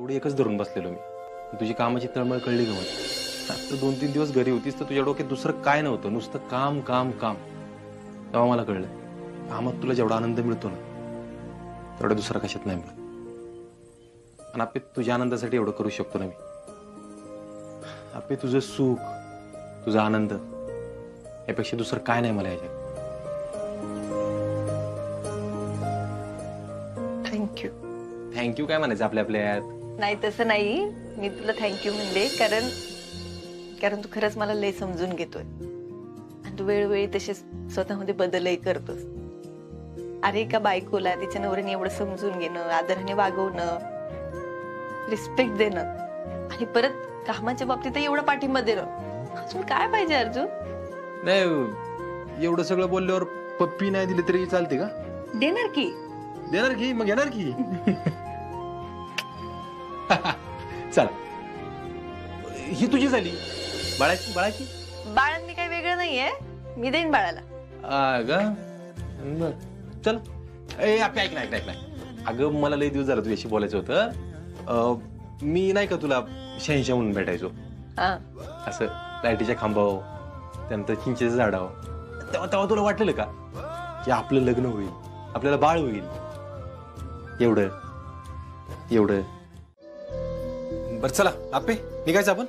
एवढी एकच धरून बसलेलो मी. तुझी कामाची तळमळ कळली का मला? आता 2-3 दिवस घरी होतीस तर तुझ्या डोक्यात दुसरं काय नव्हतं, नुसतं काम काम काम. तेव्हा मला कळलं कामात तुला जेवढा आनंद मिळतो ना तेवढा दुसरा कशात नाही मिळत. आणि आपे तुझ्या आनंदासाठी एवढं करू शकतो ना मी. आपे तुझं सुख, तुझा आनंद यापेक्षा दुसरं काय नाही मला याच्यात. थँक्यू. थँक्यू काय म्हणायचं आपल्या आपल्यात? नाही तसं नाही, मी तुला थँक्यू म्हणले कारण तू खरंच मला लय समजून घेतोय आणि तू वेळोवेळी तसेच स्वतःमध्ये बदलही करतोस. अरे एका बायकोला तिच्या नवऱ्याने एवढं समजून घेणं, आदराने वागवणं, रिस्पेक्ट देणं आणि परत कामाच्या बाबतीत एवढा पाठिंबा देणं, अजून काय पाहिजे अर्जुन? नाही एवढं सगळं बोलल्यावर पप्पी नाही दिली तरी चालते का? देणार की. देणार की, मग येणार की. चल ही तुझी झाली. बाळाची बाळाची बाळांनी काही वेगळं नाहीये, मी देईन बाळाला. चल ए ऐक ना. अगं मला लई दिवस झाला तुझ्याशी बोलायचं होतं. मी नाही का तुला शहंशाह म्हणून भेटायचो असं लाईटीच्या खांबावर, त्यानंतर चिंचेच्या झाडावर. तेव्हा तुला वाटलेलं का की आपलं लग्न होईल, आपल्याला बाळ होईल? एवढं बर चला आपे निघायचं आपण.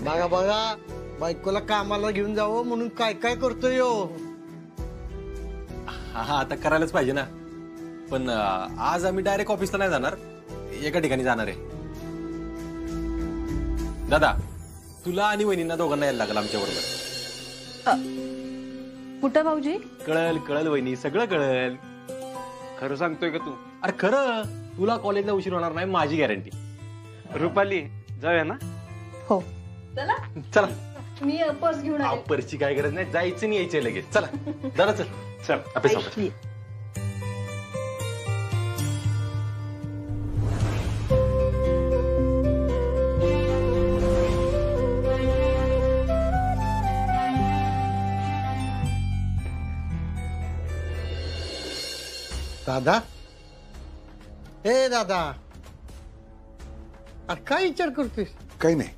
बघा बघा, बायकोला कामाला घेऊन जावं म्हणून काय काय करतोय यो. हा आता करायलाच पाहिजे ना. पण आज आम्ही डायरेक्ट ऑफिसला नाही जाणार, एका ठिकाणी जाणार आहे. दादा तुला आणि वहिनींना दोघांना यायला लागलं आमच्या बरोबर. कुठं भाऊजी? कळल वहिनी, सगळं कळल. खरं सांगतोय का तू? अरे खरं, तुला कॉलेजला उशीर होणार नाही माझी गॅरंटी. रुपाली जाऊया ना? हो चला. मी पर्स घेऊन आले. पर्सची काय गरज नाही, जायचं नाही यायचंय लगेच. चला दादा चल चल आपे सोबत. दादा, ए दादा, अरे काय विचार करतोय? काही नाही.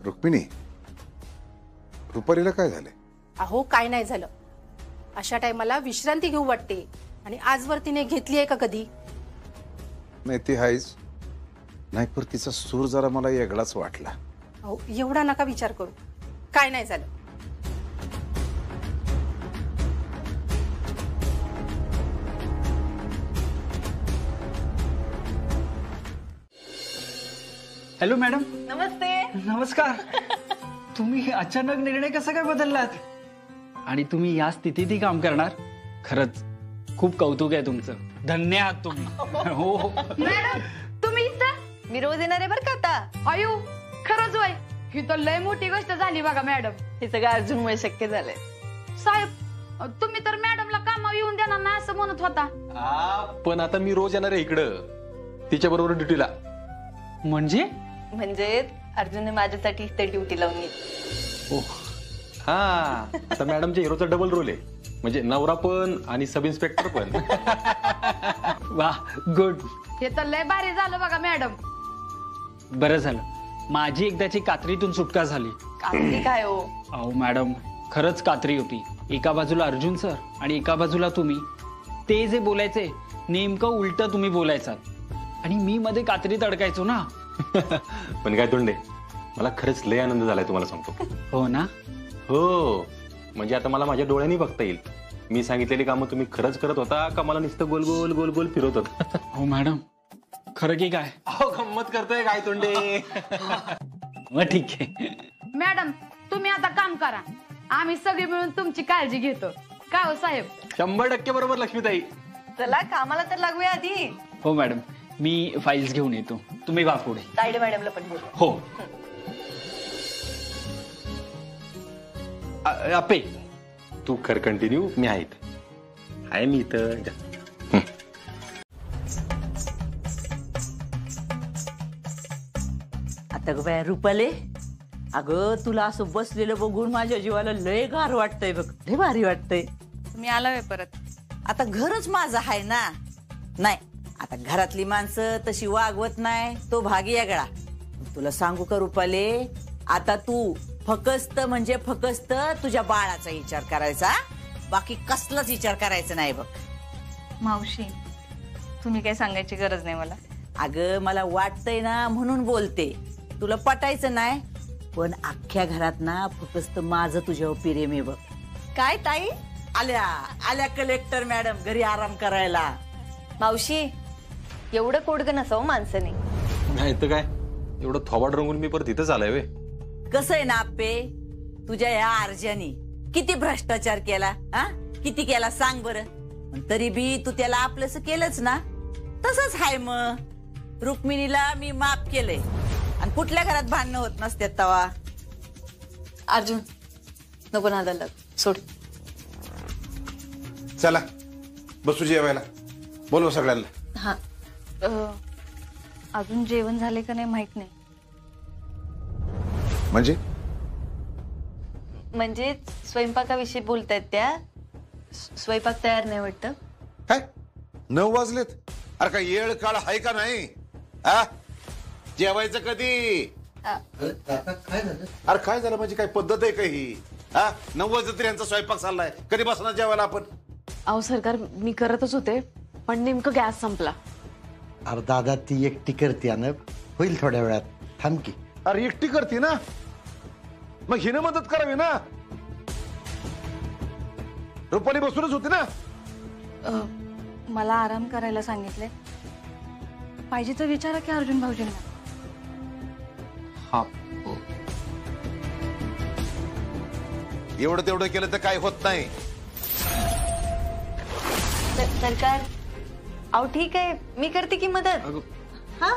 रुक्मिणी, रुपालीला काय झालंय? अहो काय नाही झालं, अशा टायमाला विश्रांती घेऊ वाटते आणि आजवर तिने घेतली आहे का कधी? नाही ती हायच, नाही पण तिचा सूर जरा मला वेगळाच वाटला. अहो एवढा नका विचार करू, काय नाही झालं. Hello madam. नमस्ते. नमस्कार. तुम्ही अचानक निर्णय कसा काय बदललात आणि तुम्ही या स्थितीतही काम करणार? खरंच खूप कौतुक आहे तुमचं. धन्य आहात तुम्ही. हो मॅडम तुम्ही इथं? मी रोज येणार आहे बरं का आता. आयु खरंच वय, ही तर लय मोठी गोष्ट झाली बघा मॅडम. हे सगळं अर्जुनमुळे शक्य झालंय. साहेब तुम्ही तर मॅडमला कामावर येऊन देणार नाही असं म्हणत होता. पण आता मी रोज येणार आहे इकडं तिच्या बरोबर ड्युटीला. म्हणजे अर्जुनने माझ्यासाठी इथे ड्युटी लावून घेतली. हा आता मॅडमच्या हिरोचा डबल रोल आहे, म्हणजे नवरा पण आणि सब इन्स्पेक्टर पण. वा गुड. हे तर लय भारी झालं बघा मॅडम. बरं झालं माझी एकदाची कात्रीतून सुटका झाली. कात्री काय हो? अहो मॅडम खरंच कात्री होती. एका बाजूला अर्जुन सर आणि एका बाजूला तुम्ही. ते जे बोलायचे नेमकं उलट तुम्ही बोलायचात आणि मी मध्ये कात्रीत अडकायचो ना. पण काय तोंडे, मला खरंच लय आनंद झालाय तुम्हाला सांगतो. हो ना? हो म्हणजे आता मला माझ्या डोळ्यांनी बघता येईल मी सांगितलेली कामं तुम्ही खरंच करत होता का मला नुसतं गोल गोल गोल गोल फिरवत होता. हो मॅडम खरं की काय? अहो गंमत करतोय काय तोंडे. मग ठीक आहे. मॅडम तुम्ही आता काम करा, आम्ही सगळे मिळून तुमची काळजी घेतो. का हो साहेब? 100% बरोबर लक्ष्मीताई. चला कामाला तर लागूया आधी. हो मॅडम मी फाईल्स घेऊन येतो, तुम्ही वा पुढे. तायडे मॅडमला पण बोलू. हो. आपे तू कर कंटिन्यू, मी आहे मी इथं. आता बाया रुपाले, अगं तुला असं बसलेलं बघून माझ्या जीवाला लय गार वाटतंय बघ, लय भारी वाटतंय. तुम्ही आलाय परत. आता घरच माझं आहे ना. नाही आता घरातली माणसं तशी वागवत नाही, तो भाग वेगळा. तुला सांगू का रुपाले, आता तू फकस्त म्हणजे फकस्त तुझ्या बाळाचा विचार करायचा, बाकी कसलाच विचार करायचा नाही बघ. मावशी तुम्ही काय सांगायची गरज नाही मला. अगं मला वाटतंय ना म्हणून बोलते. तुला पटायचं नाही पण अख्ख्या घरात ना फकस्त माझं तुझ्यावर प्रेम आहे बघ. काय ताई? आल्या कलेक्टर मॅडम घरी आराम करायला. मावशी एवढं कोडगं नसावं माणसाने. नाही तर काय, एवढं थोबाड रंगून मी परत इथंच आलाय वे. कसं आहे ना आप्पे, तुझ्या या अर्जानी किती भ्रष्टाचार केला, हा किती केला सांग बरं. तरी बी तू त्याला आपलंस केलंच ना. तसंच हाय मग. रुक्मिणीला मी माफ केलंय आणि कुठल्या घरात भांडणं होत नसतात तवा. अर्जुन नको नादाला सोड. चला बसू जेवायला, बोलव सगळ्यांना. हा अजून जेवण झाले का नाही माहित नाही. म्हणजे स्वयंपाकाविषयी बोलतायत त्या. स्वयंपाक तयार नाही वाटतं. काय 9 वाजलेत? अरे काय येळ काळ आहे का नाही? हा जेवायचं कधी? अरे काय झालं, म्हणजे काय पद्धत आहे का ही? हा 9 वाजले तरी यांचा स्वयंपाक चाललाय, कधी बसणार जेवायला आपण? अहो सरकार मी करतच होते पण नेमकं गॅस संपला. अरे दादा ती एकटी करते ना, होईल थोड्या वेळात, थांब की. अरे एकटी करते ना, मग हिने मदत करावी ना. रुपाली बसूनच होती ना. मला आराम करायला सांगितले. पाहिजे तर विचारा की अर्जुन भाऊजींना. हा एवढं तेवढं केलं तर काय होत नाही. सरकार अहो ठीक आहे, मी करते की मदत. हा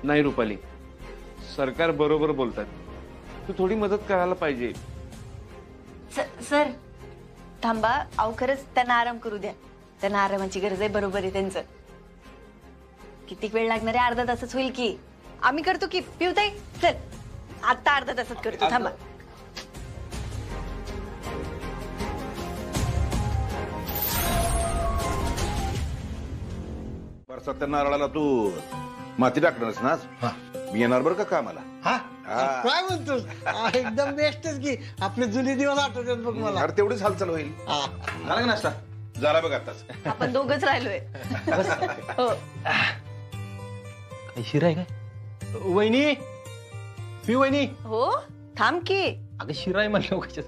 नाही रुपाली, सरकार बरोबर बोलतात. तू थोडी मदत करायला पाहिजे. सर थांबा. अहो खरंच त्यांना आराम करू द्या. त्यांना आरामाची गरज आहे. बरोबर आहे त्यांचं. किती वेळ लागणार आहे? अर्धा तासच होईल की. आम्ही करतो की. पिऊताई चल आता अर्धा तासात करतो, थांबा. बरसात नारळाला तू माती टाकणारच ना? मी येणार बरं का कामाला. हा काय म्हणतोस? एकदम बेस्टच की. आपले जुने दिवस आठवतात बघ मला. अरे तेवढीच हालचाल होईल. झाला का नाश्ता? झाला बघ आताच. आपण दोघच राहिलोय. हो काही शिरा आहे काय? वहिनी वहिनी. हो थांब की. अगं शिरा आहे म्हणलं कशाच.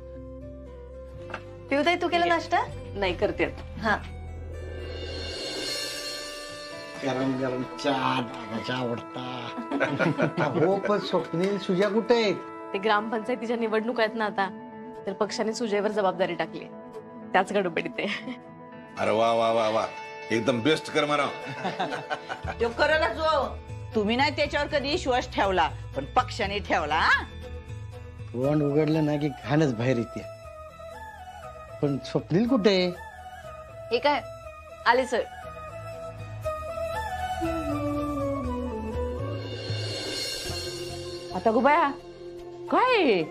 पिऊताई तू केला नाश्ता? नाही करते. हा गरम गरम चहा दादाचा आवडता. हो पण स्वप्नील सुजा कुठे आहेत? ते ग्रामपंचायतीच्या निवडणूक आहेत ना आता, तर पक्षाने सुजयवर जबाबदारी टाकली. त्याच गडबडीत आहे. अरे वा वा वा वा, एकदम बेस्ट कर म्हणा. तो करायला जो तुम्ही नाही त्याच्यावर कधी विश्वास ठेवला पण पक्षाने ठेवला. तोंड उघडलं ना की घाणच बाहेर येते. पण स्वप्नील कुठे? हे काय आले सर. आता गुबाया काय?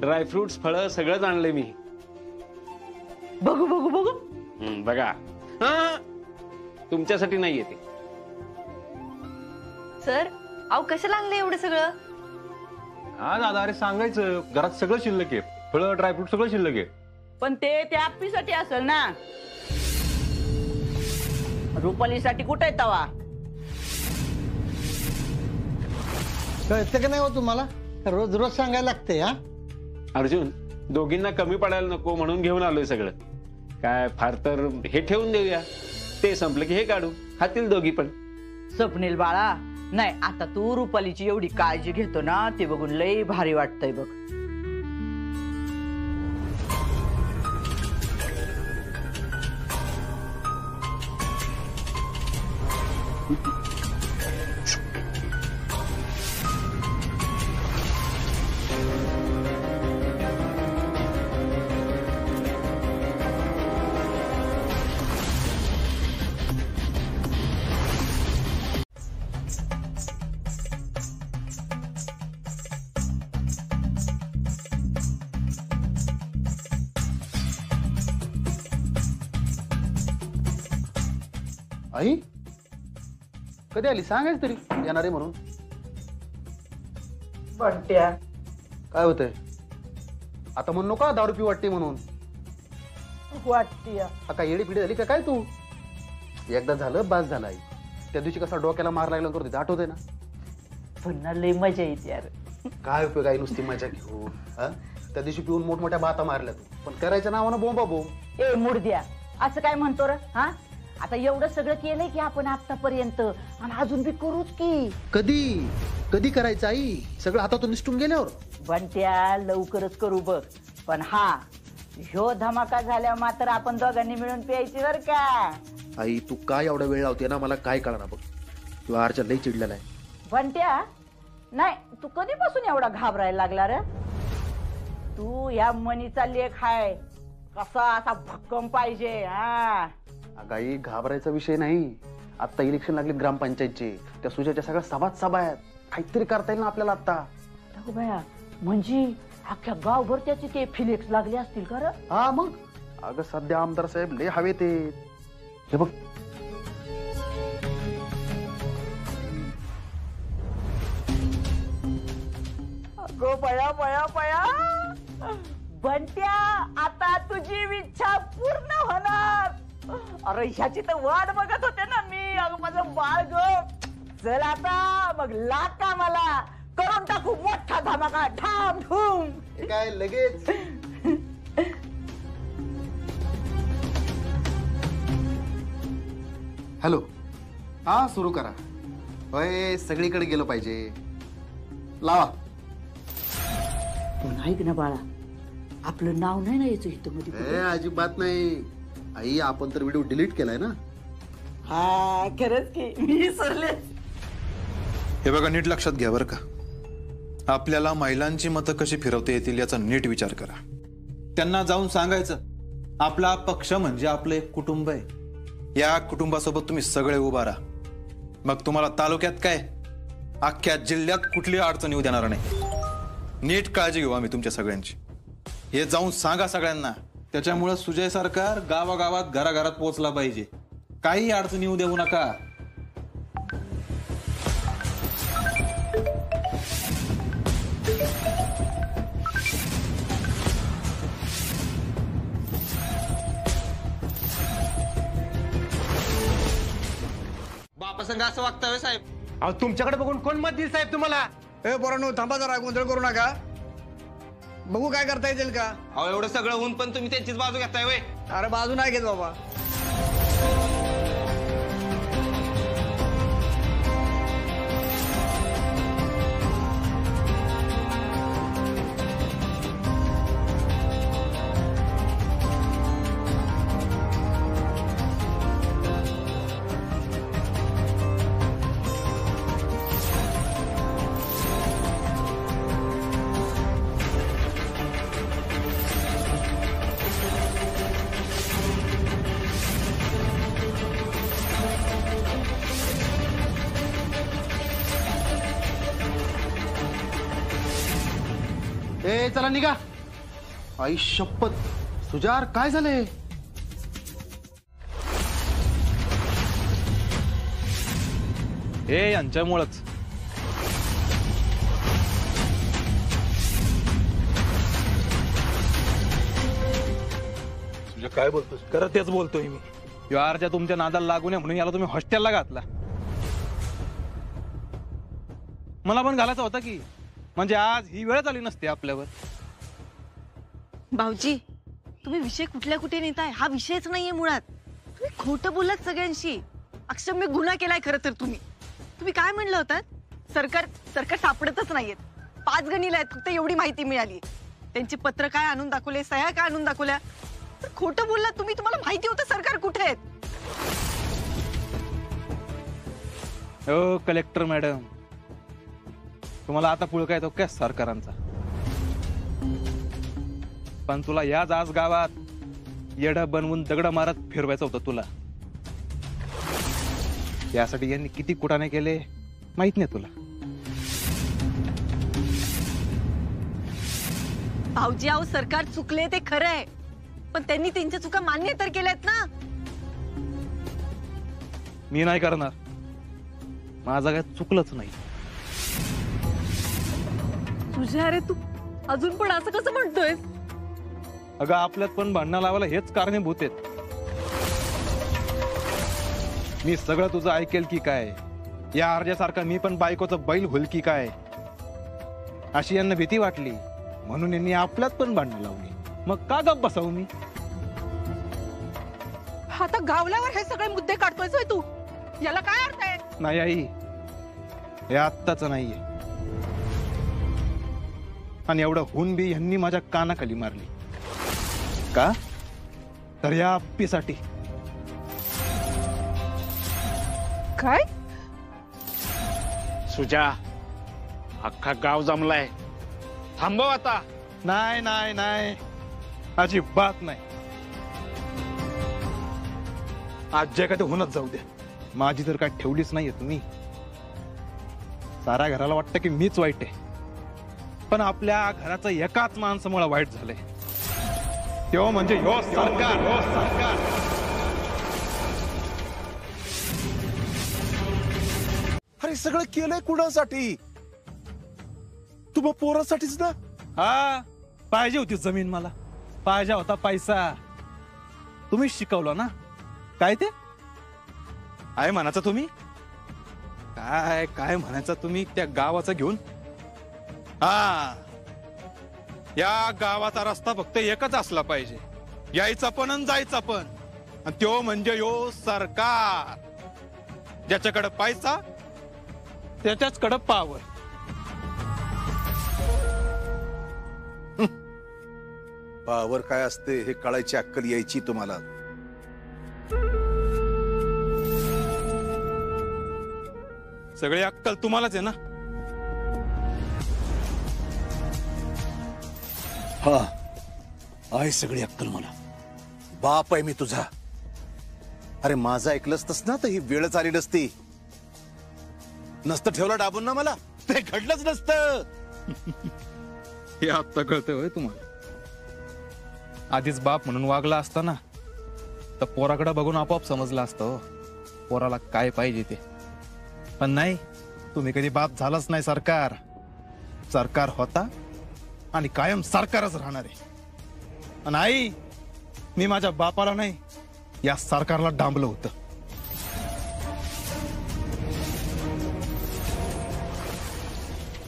ड्रायफ्रुट्स फळं सगळंच आणलंय मी. बघू बघू बघू. बघा. हा तुमच्यासाठी नाही येते. सर अहो कशाला आणलं एवढं सगळं? हा दादा, अरे सांगायचं घरात सगळं शिल्लक आहे. फळं ड्रायफ्रूट सगळं शिल्लक आहे. पण ते त्या आप्पीसाठी असेल ना. रुपालीसाठी कुठे आहे तवा? कळतं का नाही हो तुम्हाला? रोज रोज सांगायला लागते. हा अर्जुन, दोघींना कमी पडायला नको म्हणून घेऊन आलोय सगळं. काय फार तर हे ठेवून देऊया, ते संपलं की हे काढू, खातील दोघी पण. स्वप्नील बाळा, नाही आता तू रुपालीची एवढी काळजी घेतो ना ते बघून लई भारी वाटतंय बघ. आई कधी आली सांगायच तरी येणार आहे म्हणून. बंट्या काय होतंय आता म्हणू नका दारू पिऊ वाटते म्हणून. वाटते काय येडी पिढी झाली का काय तू. एकदा झालं बास झालं आई. त्या दिवशी कसा डोक्याला मार लागला करतो आठवतंय ना. पुन्हा लय मजा येते यार. काय उपयोग आहे नुसती मजा घेऊन. त्या दिवशी पिऊन मोठमोठ्या बाता मारल्या तू पण करायच्या नावानं बोंबा बोंब. ए मुर्द्या असं काय म्हणतो रे. हा आता एवढं सगळं केलंय की आपण आतापर्यंत आणि अजून बी करूच की. कधी कधी करायचं आई सगळं हातातून निसटून गेल्यावर. बंट्या लवकरच करू बघ. पण हा ह्यो धमाका झाल्या मात्र आपण दोघांनी मिळून प्यायची बर का. आई तू काय एवढा वेळ लावते ना मला काय कळणार बघ. तू आरच्या लई चिडलेला आहे. बंट्या नाही तू कधीपासून एवढा घाबरायला लागला रे. तू या मनीचा लेख आहे कसा असा भक्कम पाहिजे. हा काही घाबरायचा विषय नाही. आता इलेक्शन लागले ग्रामपंचायतचे त्या सुजाच्या सगळ्या सभा आहेत. काहीतरी करता येईल ना आपल्याला आता. भया म्हणजे अख्ख्या गावभर त्याचे ते फिलेक्स लागले असतील का रे. हा मग अगं सध्या आमदार साहेब लय हवे ते. हे बघ अगो पया पया पया बंट्या आता तुझी इच्छा पूर्ण होणार. अरे ह्याची तर वाट बघत होते ना मी. अगं माझं बाळ ग. चल आता मग लाग का मला करून टाकू मोठा धमाका ठाम ठूम. काय लगेच. हॅलो हा सुरू करा. होय सगळीकडे गेलो पाहिजे. लावा. पण ऐक ना बाळा आपलं नाव नाही ना याचं इथं मध्ये. अजिबात नाही आई. आपण तर व्हिडिओ डिलीट केलाय ना. हा खरंच की मी विसरले. हे बघा नीट लक्षात घ्या बरं का. आपल्याला महिलांची मतं कशी फिरवता येतील याचा नीट विचार करा. त्यांना जाऊन सांगायचं आपला पक्ष म्हणजे आपलं एक कुटुंब आहे. या कुटुंबासोबत तुम्ही सगळे उभा राहा. मग तुम्हाला तालुक्यात काय अख्ख्या जिल्ह्यात कुठली अडचण येऊ देणार नाही. नीट काळजी घेऊ आम्ही तुमच्या सगळ्यांची. हे जाऊन सांगा सगळ्यांना. त्याच्यामुळे सुजय सरकार गावागावात घराघरात पोहोचला पाहिजे. काही अडचण येऊ देऊ नका. बापासंग असं वागताय साहेब. अहो तुमच्याकडे बघून कोण मत देईल साहेब तुम्हाला. ए पोरांनो थांबा जरा गोंधळ करू नका. बघू काय करता येईल का. अहो एवढं सगळं होऊन पण तुम्ही त्यांचीच बाजू घेताय वय. अरे बाजू नाही घेत बाबा. ए चला निघा. आई शपथ सुजार काय झालंय. हे यांच्यामुळंच. तुझं काय बोलतोस. खरं तेच बोलतोय मी. यारच्या तुमच्या नादाला लागू नये म्हणून याला तुम्ही हॉस्टेलला घातला. मला पण घालायचा होता की म्हणजे आज ही वेळ आली नसते आपल्यावर. भाऊजी तुम्ही विषय कुठल्या कुठे नेताय. हा विषयच नाहीये मुळात. तुम्ही खोटं बोललात सगळ्यांशी. अक्षम्य गुन्हा केलाय खरं तर तुम्ही काय म्हणलं होतात. सरकार सापडतच नाहीयेत. 5 गणीला आहेत फक्त एवढी माहिती मिळाली. त्यांची पत्र काय आणून दाखवले सह्या काय आणून दाखवल्या. खोटं बोललात तुम्ही. तुम्हाला माहिती होतं सरकार कुठे आहेत. हो कलेक्टर मॅडम तुम्हाला आता पुळका येतो काय सरकारांचा. पण तुला याच आज गावात येडं बनवून दगड मारत फिरवायचं होतं तुला. यासाठी यांनी किती कुटाणे केले माहित नाही तुला. भाऊजी अहो सरकार चुकले ते खरं आहे. पण त्यांनी त्यांच्या चुका मान्य तर केल्यात ना. मी नाही करणार. माझं काय चुकलंच नाही. तुझ्या अरे तू अजून पण असं कसं म्हणतोय? अगं आपल्यात पण भांडणं लावायला हेच कारणीभूत आहेत. मी सगळं तुझं ऐकेल की काय, या अर्जासारखा मी पण बायकोचं बैल होईल की काय, अशी यांना भीती वाटली म्हणून यांनी आपल्यात पण भांडणं लावली. मग का गप बसावू मी? आता गावल्यावर हे सगळे मुद्दे काढतोय तू, याला काय अर्थ आहे? नाही आई, हे आत्ताच नाहीये. आणि एवढं होऊन बी यांनी माझ्या कानाखाली मारली का? तर या अप्पीसाठी. काय? सुजा, अख्खा गाव जमलाय, थांबव आता. नाही नाही नाही, अजिबात नाही. आज जे काय ते होऊनच जाऊ द्या. माझी तर काय ठेवलीच नाहीये तुम्ही. साऱ्या घराला वाटतं की मीच वाईट आहे, पण आपल्या घराचं एकाच माणसामुळे वाईट झालंय, तो म्हणजे ह्यो सरकार. अरे सगळं केलंय कुणासाठी? तुम्हा पोरासाठीच ना. हा, पाहिजे होती जमीन, मला पाहिजे होता पैसा. तुम्हीच शिकवलं ना. काय ते आहे म्हणायचं तुम्ही? काय काय म्हणायचं तुम्ही त्या गावाचं घेऊन? हा, या गावाचा रस्ता फक्त एकच असला पाहिजे, यायचा पण आणि जायचा पण, आणि तो म्हणजे यो सरकार. ज्याच्याकडे पैसा त्याच्याचकडे पावर. पावर काय असते हे कळायची अक्कल यायची तुम्हाला. सगळी अक्कल तुम्हालाच आहे ना. हा, आहे सगळी अक्कल मला. बाप आहे मी तुझा. अरे माझं ऐकलंच ना तर ही वेळच आली नसती. नसतं ठेवलं डाबून ना मला, ते घडलंच नसतं. हे आत्ता कळतंय होय तुम्हाला? आधीच बाप म्हणून वागला असता ना तर पोराकडे बघून आपोआप समजलं असतं हो पोराला काय पाहिजे ते. पण नाही, तुम्ही कधी बाप झालाच नाही. सरकार सरकार होता आणि कायम सरकारच राहणार आहे. आणि आई, मी माझ्या बापाला नाही, या सरकारला डांबलं होतं.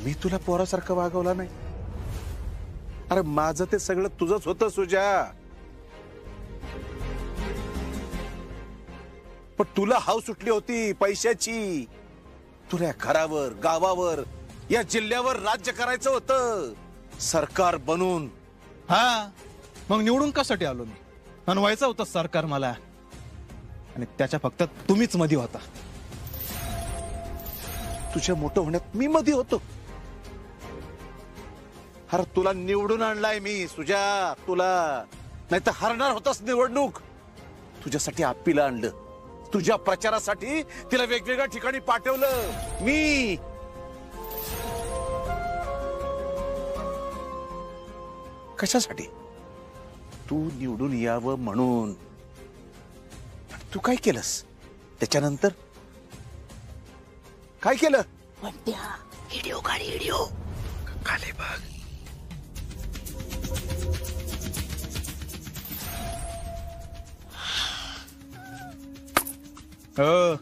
मी तुला पोरासारखं वागवला नाही. अरे माझं ते सगळं तुझंच होतं सुजा. पण तुला हाव सुटली होती पैशाची. तुला घरावर, गावावर, या जिल्ह्यावर राज्य करायचं होतं सरकार बनून. हा, मग निवडून कशासाठी आलो मी? बनवायचं होतं सरकार मला, आणि त्याच्या फक्त तुम्हीच मध्ये होता. तुझ्या मोठं होण्यात मी मध्ये होतो. अरे तुला निवडून आणलाय मी सुजा, तुला. नाही तर हरणार होतास निवडणूक. तुझ्यासाठी आप्पीला आणलं, तुझ्या प्रचारासाठी तिला वेगवेगळ्या ठिकाणी पाठवलं मी. कशासाठी? तू निवडून यावं म्हणून. तू काय केलंस त्याच्यानंतर? काय केलं? व्हिडिओ काढ, व्हिडिओ खाली बघ. हो,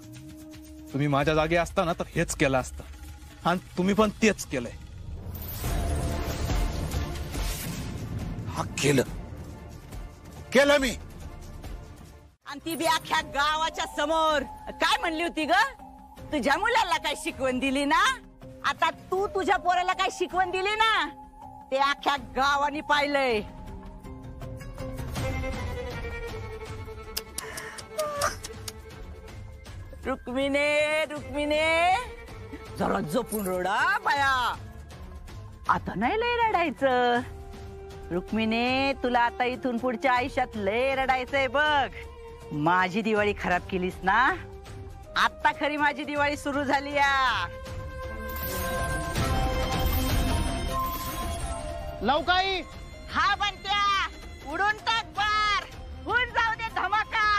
तुम्ही माझ्या जागी असता ना तर हेच केलं असतं, आणि तुम्ही पण तेच केलंय. हा, केलं मी. आणि ती बी अख्ख्या गावाच्या समोर. काय म्हणली होती ग? तुझ्या मुलाला काय शिकवण दिली ना? आता तू तुझ्या पोराला काय शिकवण दिली ना ते अख्ख्या गावाने पाहिलंय. रुक्मिणे जरा जपून रडा बाया. आता नाही लय रडायचं. रुक्मिणे, तुला आता इथून पुढच्या आयुष्यात लय रडायचंय बघ. माझी दिवाळी खराब केलीस ना, आता खरी माझी दिवाळी सुरू झाली या. लवकाई हा बनत्या, उडून टाक बार, होऊन जाऊ दे धमाका.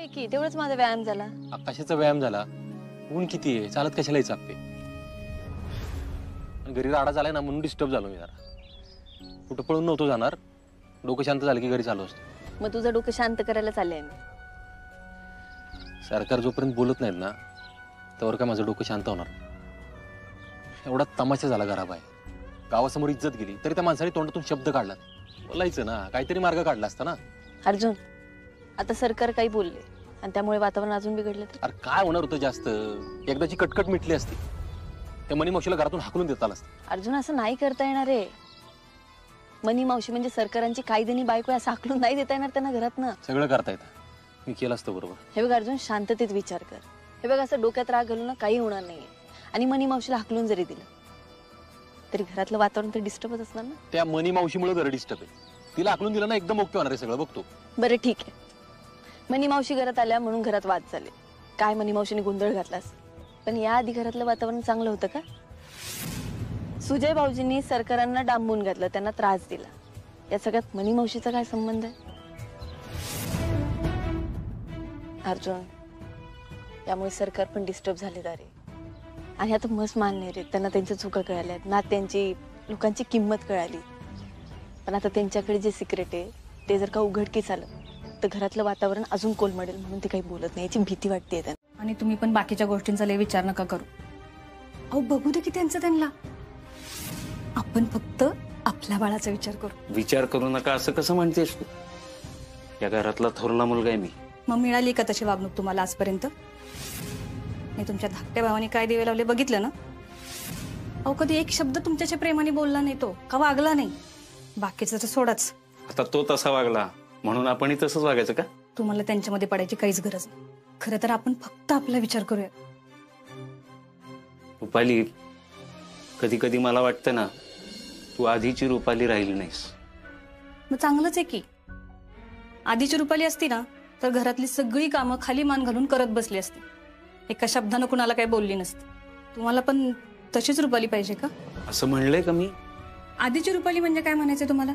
की तेवढंच माझा व्यायाम झाला. कशाचा व्यायाम झाला? ऊन किती आहे, चालत कशाला चाकते. घरी राडा झालाय ना म्हणून डिस्टर्ब झालो मी जरा. कुठं पळून नव्हतो जाणार, डोकं शांत झालं की घरी चालू असतो. मग तुझं डोकं शांत करायला चाललंय मी. सरकार जोपर्यंत बोलत नाहीत ना तोवर काय माझं डोकं शांत होणार. एवढा तमाशा झाला घराबाहेर, गावासमोर इज्जत गेली तरी त्या माणसाने तोंडातून शब्द काढला. बोलायचं ना, काहीतरी मार्ग काढला असता ना. अर्जुन, आता सरकार काही बोलले आणि त्यामुळे वातावरण अजून बिघडलं तर? अरे काय होणार होतं जास्त, एकदाची कटकट मिटली असती. त्या मनी मावशीला घरातून हाकलून देता आलं असतं. अर्जुन, असं नाही करता येणार आहे. मनी मावशी म्हणजे सरकारांची कायदेनी बायको, असं हाकलून नाही देता येणार त्यांना घरातनं. सगळं करता येतं, मी केलं असतं बरोबर. हे बघ अर्जुन, शांततेत विचार कर. हे बघ, असं डोक्यात राग घालून काही होणार नाहीये. आणि मनी मावशीला हाकलून जरी दिलं तरी घरातलं वातावरण तर डिस्टर्बच असणार ना. त्या मनी मावशीमुळे घर डिस्टर्ब आहे. तिला हाकलून दिलं ना एकदम ओके होणार आहे सगळं, बघतो. बरं ठीक आहे, मनी मावशी घरात आल्या म्हणून घरात वाद झाले. काय मनी मावशीने गोंधळ घातलास, पण या आधी घरातलं वातावरण चांगलं होतं का? सुजय भाऊजींनी सरकारांना डांबून घातलं, त्यांना त्रास दिला. या सगळ्यात मनी मावशीचा काय संबंध आहे? अर्जुन, त्यामुळे सरकार पण डिस्टर्ब झाले दारे. आणि आता मस्त मान्य रे, त्यांना त्यांच्या चुका कळाल्यात ना, त्यांची लोकांची किंमत कळाली. पण आता त्यांच्याकडे जे सिक्रेट आहे ते जर का उघडकीस आलं तर घरातलं वातावरण अजून कोलमडेल, म्हणून ते काही बोलत नाही. याची भीती वाटते त्यांना. आणि तुम्ही पण बाकीच्या गोष्टींचा लय विचार नका करू. अहो बघू दे की त्यांचं त्यांना. आपण फक्त आपल्या बाळाचा विचार करू. विचार करू नका असं कसं म्हणतेस तू? या घरातला थोरला मुलगा आहे मी. मग मिळाली का तशी वागणूक तुम्हाला आजपर्यंत? मी तुमच्या धाकट्या भावाने काय दिवे लावले बघितलं ना. अहो कधी एक शब्द तुमच्याच्या प्रेमाने बोलला नाही तो, का वागला नाही. बाकीचं तर सोडाच. आता तो तसा वागला म्हणून आपणही तसंच वागायचं का? तुम्हाला त्यांच्यामध्ये पडायची काहीच गरज नाही. खरं तर आपण फक्त आपला विचार करूया. रुपाली, कधी कधी मला वाटतं ना तू आधीची रुपाली राहिली नाहीस. मग चांगलंच आहे की. आधीची रुपाली असती ना तर घरातली सगळी कामं खाली मान घालून करत बसली असती, एका शब्दानं कुणाला काही बोलली नसती. तुम्हाला पण तशीच रुपाली पाहिजे का? असं म्हणलंय का मी? आधीची रुपाली म्हणजे काय म्हणायचं तुम्हाला?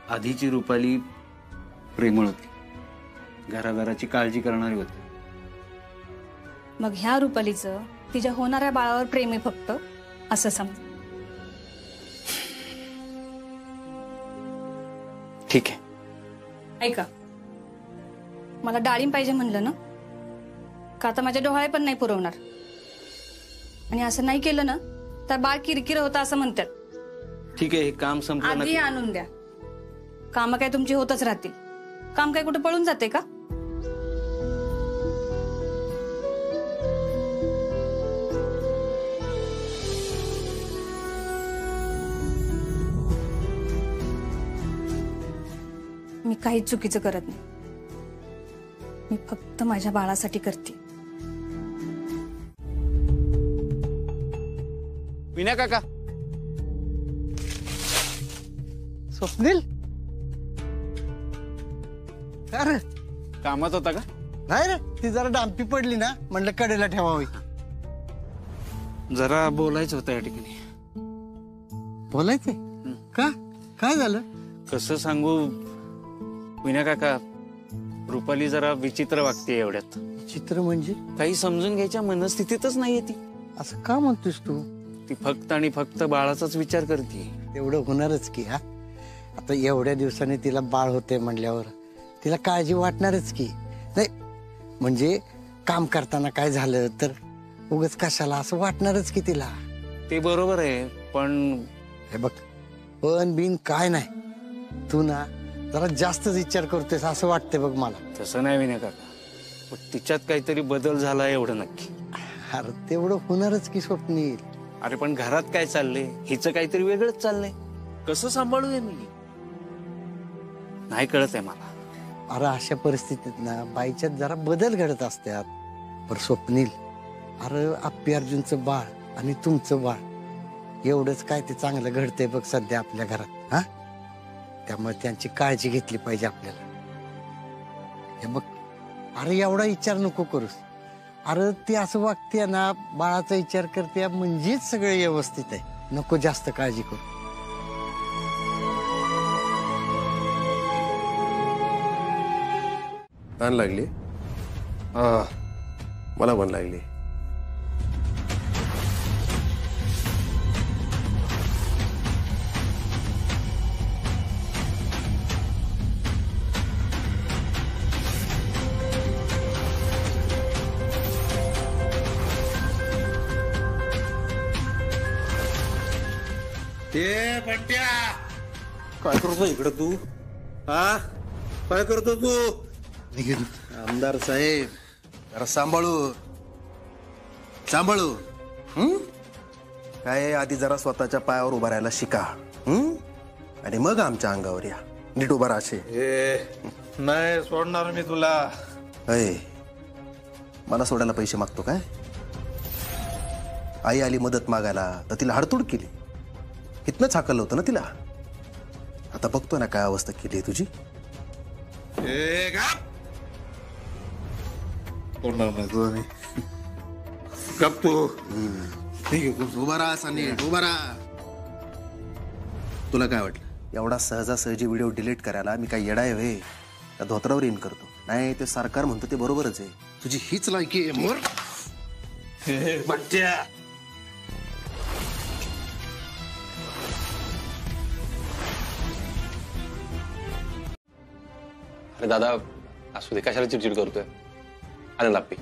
आधीची रुपाली प्रेमळ होती, घरादाराची काळजी करणारी होती. मग ह्या रुपालीचं तिच्या होणाऱ्या बाळावर प्रेम आहे फक्त, असं समज. ठीक आहे. ऐका, मला डाळिंब पाहिजे म्हणलं ना, का आता माझे डोहाळे पण नाही पुरवणार. आणि असं नाही केलं ना तर बाळ किरकिर होता असं म्हणतात. ठीक आहे, हे काम संपलं आधी आणून द्या. काम काय तुमची होतच राहतील. काम काय कुठे पळून जाते का? मी काहीच चुकीचं करत नाही. मी फक्त माझ्या बाळासाठी करते. विनय काका. स्वप्नील, अरे कामात होता का? नाही रे, ती जरा डांपी पडली ना, म्हणलं कडेला ठेवावी. जरा बोलायचं होतं या ठिकाणी. बोलायचंय का? काय झालं? कसं सांगू विनय काका, रुपाली जरा विचित्र वागते एवढ्यात. विचित्र म्हणजे? काही समजून घ्यायच्या मनस्थितीतच नाहीये ती. असं का म्हणतोस तू? ती फक्त आणि फक्त बाळाचाच विचार करते. तेवढं होणारच की. हा, आता एवढ्या दिवसांनी तिला बाळ होते म्हणल्यावर तिला काळजी वाटणारच की. नाही म्हणजे काम करताना काय झालं तर उगाच कशाला असं वाटणारच की तिला. ते बरोबर आहे, पण हे बघ, पण बिन काय नाही. तू ना जरा जास्तच विचार करतोय असं वाटतंय बघ मला. तसं नाही विनय काका, पण तिच्यात काहीतरी बदल झाला एवढं नक्की. अरे तेवढं होणारच की स्वप्नील. अरे पण घरात काय चाललंय, हिचं काहीतरी वेगळंच चाललंय. कसं सांभाळूया मी, नाही कळत आहे मला. अरे अशा परिस्थितीत ना बाईच्यात जरा बदल घडत असतात. पर स्वप्नील, अरे आप्पी अर्जुनचं बाळ आणि तुमचं बाळ एवढंच काय ते चांगलं घडतंय बघ सध्या आपल्या घरात. हा, त्यामुळे त्यांची काळजी घेतली पाहिजे आपल्याला. हे बघ, अरे एवढा विचार नको करूस. अरे ती असं वागते ना, बाळाचा विचार करते म्हणजेच सगळं व्यवस्थित आहे. नको जास्त काळजी करू. ताण लागली? हा, मला पण लागली. ए बंट्या, काय करतो इकडं तू? हा, काय करतो तू? आमदार साहेब, जरा सांभाळू सांभाळू. काय आधी जरा स्वतःच्या पायावर उभा राहायला शिका, आणि मग आमच्या अंगावर या. नीट उभा राहशे. नाही सोडणार मी तुला. अय, मला सोडायला पैसे मागतो काय? आई आली मदत मागायला तर तिला हाडतूड केली. इथनंच हाकललं होतं ना तिला. आता बघतो ना काय अवस्था केली तुझी. सोडणार नाही तुला मी. गप तू. उभा राहा सनी, उभा राहा. तुला काय वाटलं एवढा सहजासहजी व्हिडिओ डिलीट करायला मी काय येडा आहे व्हय? त्या धोत्रावर इन करतो? नाही, ते सरकार म्हणतो ते बरोबरच आहे. तुझी हीच लायकी आहे. मोर बंट्या, अरे दादा असू दे, कशाला चिडचिड करतोय? अरे लाप्पी,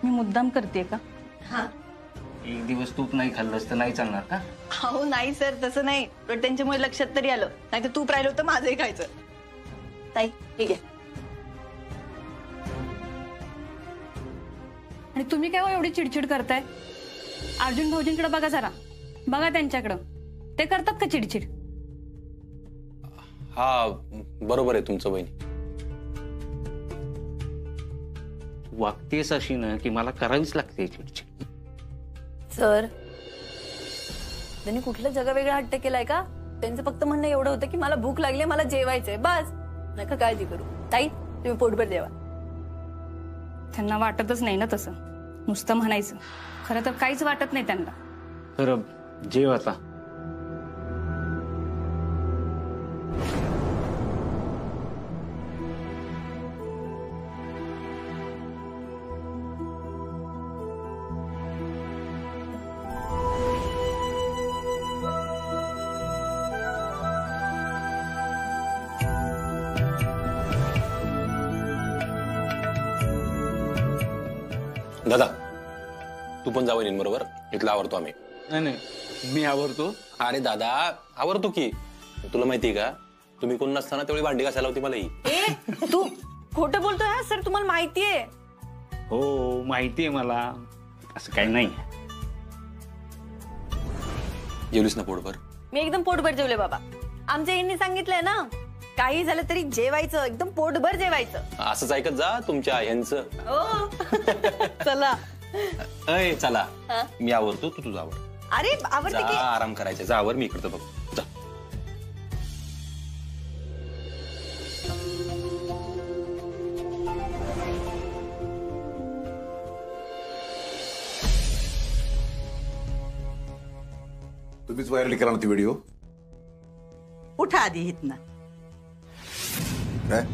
मी मुद्दाम करते का? हा, एक दिवस तूप नाही खाल्लंस तर नाही चालणार का? हो नाही सर, तसं नाही. पण त्यांच्यामुळे लक्षात तरी आलं, नाही तर तूप राहिलं होतं माझंही खायचं. ताई ठीक आहे. आणि तुम्ही काय एवढी चिडचिड करताय? अर्जुन भाऊजींकडे बघा जरा, बघा त्यांच्याकडं, ते करतात का चिडचिड? हा बरोबर आहे तुमचं बहिणी. वागतेस अशी ना की मला करावीच लागते चिडचिड. सर, त्यांनी कुठलं जगावेगळा हट्ट केलाय का? त्यांचं फक्त म्हणणं एवढं होतं की मला भूक लागली, मला जेवायचंय, बस. नका काळजी करू. ताई तुम्ही पोटभर जेवा. त्यांना वाटतच नाही ना तसं, नुसतं म्हणायचं. खरं तर काहीच वाटत नाही त्यांना. खरं जेव आता. दादा तू पण जावं येईन बरोबर, इथला आवरतो आम्ही. नाही नाही, मी आवरतो. अरे दादा आवरतो की. तुला माहितीये का, तुम्ही कोण नसताना तेवढी भांडी घासायला होती मला ही. ए तू खोटं बोलतोय हा सर, तुम्हाला माहितीये. हो माहितीये मला, असं काही नाही. जेवलीस ना पोटभर? मी एकदम पोटभर जेवले बाबा. आमच्या यांनी सांगितलंय ना, काही झालं तरी जेवायचं, एकदम पोटभर जेवायचं. असंच ऐकत जा तुमच्या ह्यांचं. हो चला. अय चला, मी आवरतो, तू तुझा आवर. अरे आवडते जा, की. आराम करायचा. जा आवर, मी इकडचं बघ. जा. तुम्हीच व्हायरल केला ना ती व्हिडिओ? उठा आधी इथनं. काय?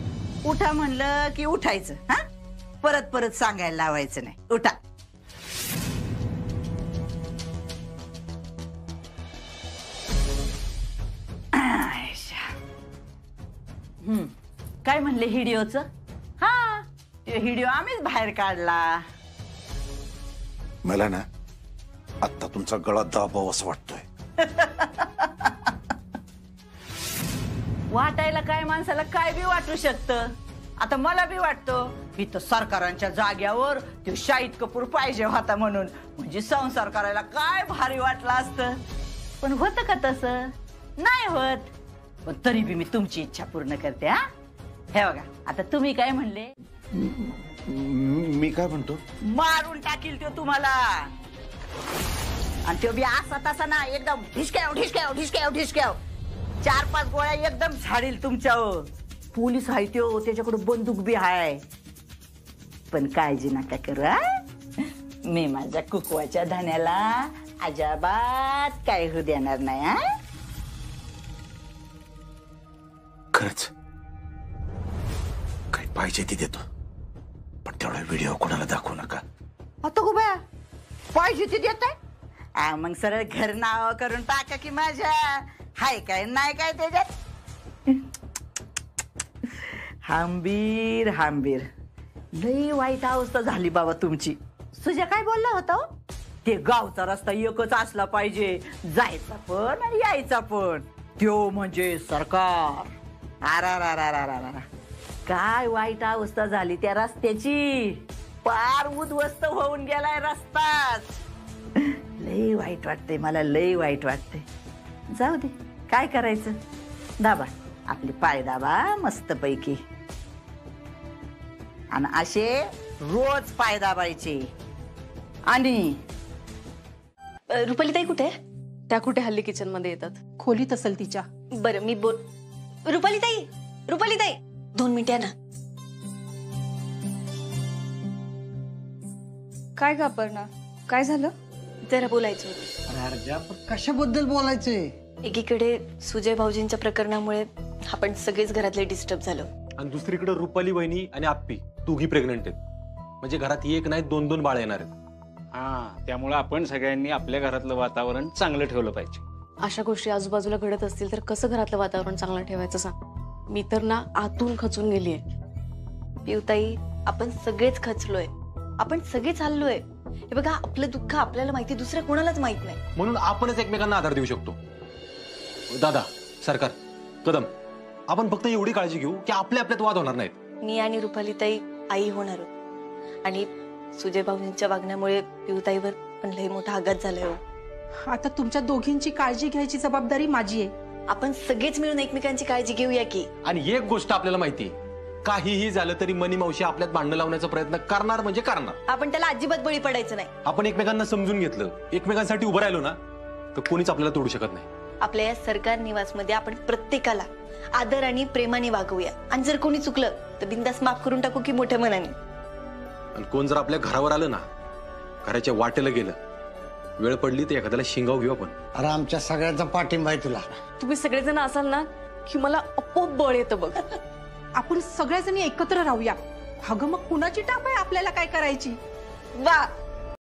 उठा म्हणलं की उठायचं. हा, परत परत सांगायला लावायचं नाही. उठा. काय म्हणले व्हिडिओच? हा, ते व्हिडिओ आम्हीच बाहेर काढला. मला ना आता तुमचा गळा दाबाव असं वाटतोय. वाटायला काय माणसाला काय बी वाटू शकतं. आता मला बी वाटतं इथं सरकारांच्या जाग्यावर तो शाहिद कपूर पाहिजे होता म्हणून, म्हणजे संसार करायला काय भारी वाटलं असतं. पण होतं का तसं? नाही होत. पण तरी बी मी तुमची इच्छा पूर्ण करते. हा हे बघा, आता तुम्ही काय म्हणले? मी काय म्हणतो? मारून टाकील तो तुम्हाला. आणि तो बी असा तसा ना, एकदम ढिसक्याव ढिसक्याव ढिसक्याव ढिसक्याव 4-5 गोळ्या एकदम झाडील तुमच्यावर. पोलीस आहे तो, त्याच्याकडे बंदूक बी आहे. पण काळजी नका करू. मी माझ्या कुकवाच्या धान्याला अजाबात काय होऊ देणार नाही. हा खरंच काही पाहिजे ती देतो, पण तेवढा व्हिडिओ कोणाला दाखवू नका. आता गो बाया, पाहिजे ते देत आहे. मग सरळ घर नाव करून टाका की माझ्या. हाय काय नाही काय त्याच्यात. हांबीर हांबीर. लई वाईट अवस्था झाली बाबा तुमची. सुजा काय बोलला होता? ते गावचा रस्ता एकच असला पाहिजे, जायचा पण आणि यायचा पण. त्यो म्हणजे सरकार. आरा काय वाईट अवस्था झाली त्या रस्त्याची. पार उद्ध्वस्त होऊन गेलाय रस्ताच. लई वाईट वाटते मला, लई वाईट वाटते. जाऊ दे, काय करायचं. दाबा आपले पाय, दाबा मस्त पैकी. आणि असे रोज पाय दाबायचे. आणि रुपालीताई कुठे? त्या कुठे हल्ली किचन मध्ये येतात? खोलीत असेल तिच्या. बरं मी बोल. रुपालीताई, रुपालीताई 2 मिनिटं ना. काय ग अपर्णा, काय झालं? जरा बोलायचं होतं. अर्जा, कशाबद्दल बोलायचंय? एकीकडे सुजय भाऊजींच्या प्रकरणामुळे आपण सगळेच घरातले डिस्टर्ब झालो, आणि दुसरीकडे रुपाली बहिणी आणि आप्पी दोघी प्रेग्नंट आहेत. म्हणजे घरात एक नाही 2-2 बाळ येणार आहेत. हा, त्यामुळे आपण सगळ्यांनी आपल्या घरातलं वातावरण चांगलं ठेवलं पाहिजे. अशा गोष्टी आजूबाजूला घडत असतील तर कसं घरातलं वातावरण चांगलं ठेवायचं सांग. मी तर ना आतून खचून गेलीये. पिवताई, आपण सगळेच खचलोय, आपण सगळेच हल्लोय. हे बघा, आपलं दुःख आपल्याला माहिती, दुसऱ्या कोणालाच माहित नाही. म्हणून आपणच एकमेकांना आधार देऊ शकतो. दादा, सरकार, कदम, आपण फक्त एवढी काळजी घेऊ की आपल्या आपल्यात वाद होणार नाहीत. मी आणि रुपालीताई आई होणार आहोत, आणि सुजय भाऊजींच्या वागण्यामुळे पिवताईवर पण लई मोठा आघात झालाय हो. आता तुमच्या दोघींची काळजी घ्यायची जबाबदारी माझी आहे. आपण सगळेच मिळून एकमेकांची काळजी घेऊया की. आणि एक गोष्ट आपल्याला माहिती आहे, काहीही झालं तरी मनी मावशी आपल्यात भांडण लावण्याचा प्रयत्न करणार म्हणजे करणार. आपण त्याला अजिबात बळी पडायचं नाही. आपण एकमेकांना समजून घेतलं, एकमेकांसाठी उभं राहिलो ना, तर कोणीच आपल्याला तोडू शकत नाही. आपल्या या सरकार निवासमध्ये आपण प्रत्येकाला आदर आणि प्रेमाने वागवूया, आणि जर कोणी चुकलं तर बिनधास्त माफ करून टाकू की मोठ्या मनाने. आणि कोण जर आपल्या घरावर आलं ना, घराच्या वाटेला गेलं, वेळ पडली तर एखाद्याला शिंगाव घेऊ आपण. अरे आमच्या सगळ्यांचा पाठिंबा आहे तुला. तुम्ही सगळेजण असाल ना की मला आपोआप बळ येतं बघ. आपण सगळ्याजणी एकत्र राहूया. अगं मग कुणाची टाप आहे आपल्याला काय करायची? वा,